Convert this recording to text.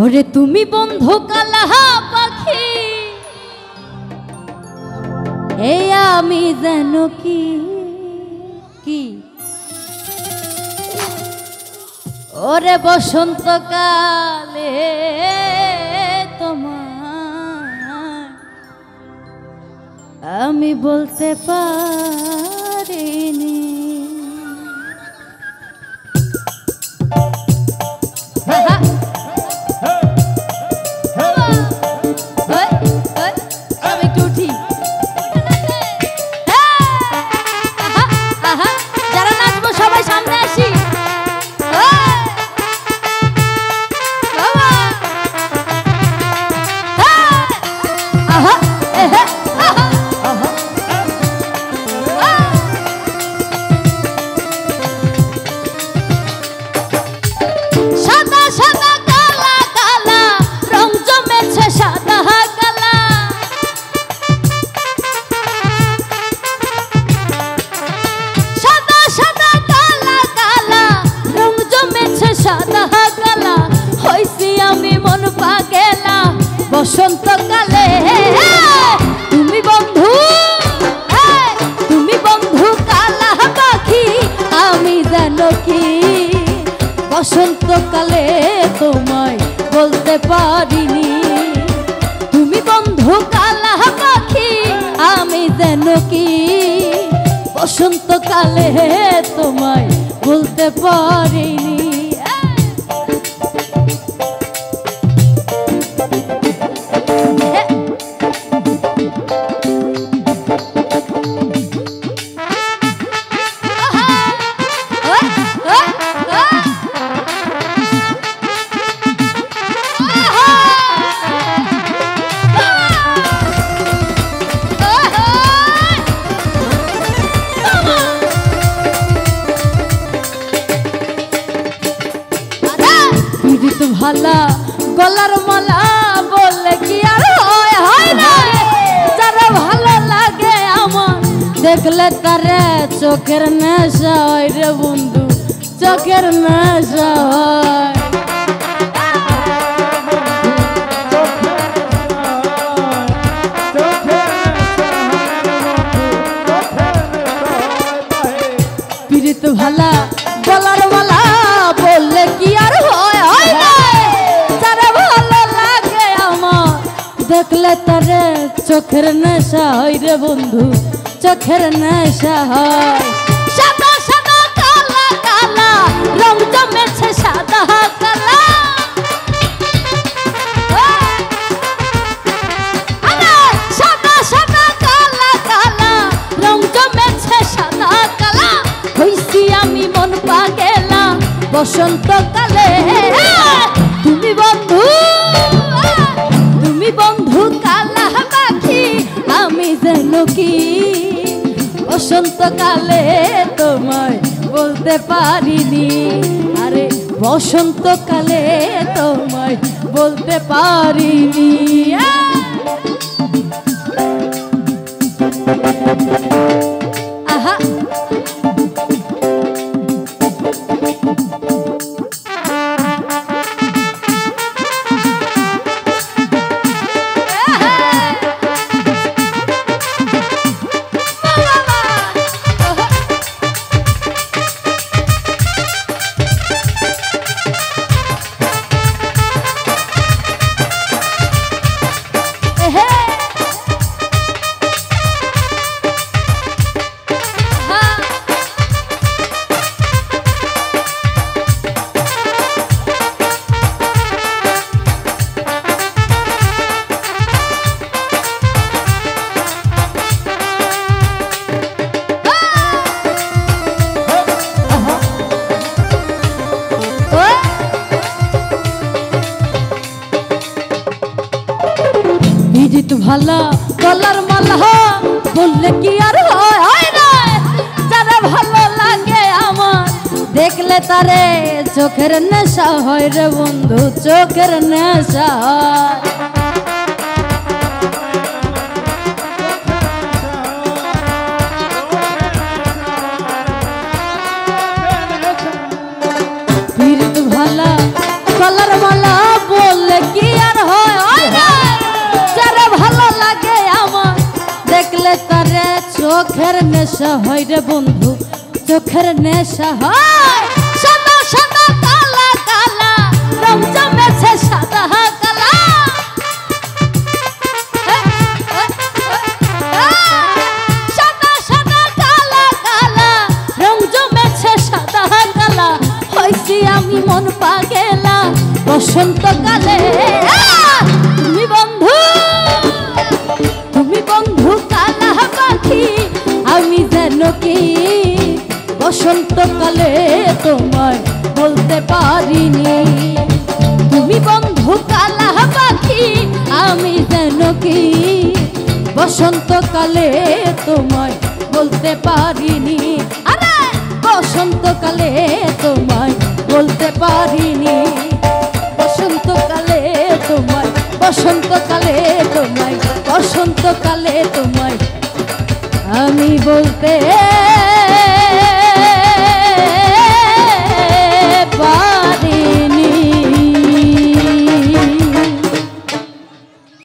ওরে তুমি বন্ধু কালা পাখি, এই আমি যেন কি কি ওরে বসন্তকালে তোমার আমি বলতে পারিনি। বসন্তকালে তুমি বন্ধু কালা পাখি, আমি জানো কি বসন্তকালে তোমায় বলতে পারিনি। তুমি বন্ধু কালা পাখি, আমি জানো কি বসন্তকালে তোমায় বলতে পারিনি। ভালা গলার মালা বললে কি আর হয় না, যারা ভালো লাগে আমার দেখলে তারে চোখের নেশা হয় রে বন্ধু, চোখের নেশা হয়। পীড়িত ভালা গলার মালা বললে কি আর হয় না, যারা ভালো লাগে আমার দেখলে তারে চোখের নেশা হয় রে বন্ধু, চোখের নেশা হয়। সাদা সাদা কালা কালা রং জমেছে সাদা কালা, সাদা সাদা কালা কালা রং জমেছে সাদা কালা, হইছি আমি মন পাগেলা বসন্তকালে। তুমি বন্ধু কালা পাখি, আমি যেন কি বসন্তকালে তোমায় বলতে পারিনি। আরে বসন্তকালে তোমায় বলতে পারিনি। আহা ভালা গলার মালা বললে কি আর হয় না, যারা ভালো লাগে আমার দেখলে তারে চোখের নেশা হয় রে বন্ধু, চোখের নেশা হয়। পীড়িত ভালা গলার মালা বললে চোখের নেশা হয় রে বন্ধু, চোখের নেশা হয়। সাদা সাদা কালা কালা রং জমেছে সাদা কালা, সাদা সাদা কালা কালা রং জমেছে সাদা কালা। হইছি আমি মন পাগেলা বসন্তকালে। তুমি বন্ধু, তুমি বন্ধু কালা পাখি, আমি যেন কি বসন্তকালে তোমায় বলতে পারিনি। তুমি বন্ধু কালা পাখি, আমি যেন কি বসন্তকালে তোমায় বলতে পারিনি। আরে বসন্তকালে তোমায় বলতে পারিনি। বসন্তকালে তোমায়, বসন্তকালে তোমায়, বসন্তকালে তোমায় আমি বলতে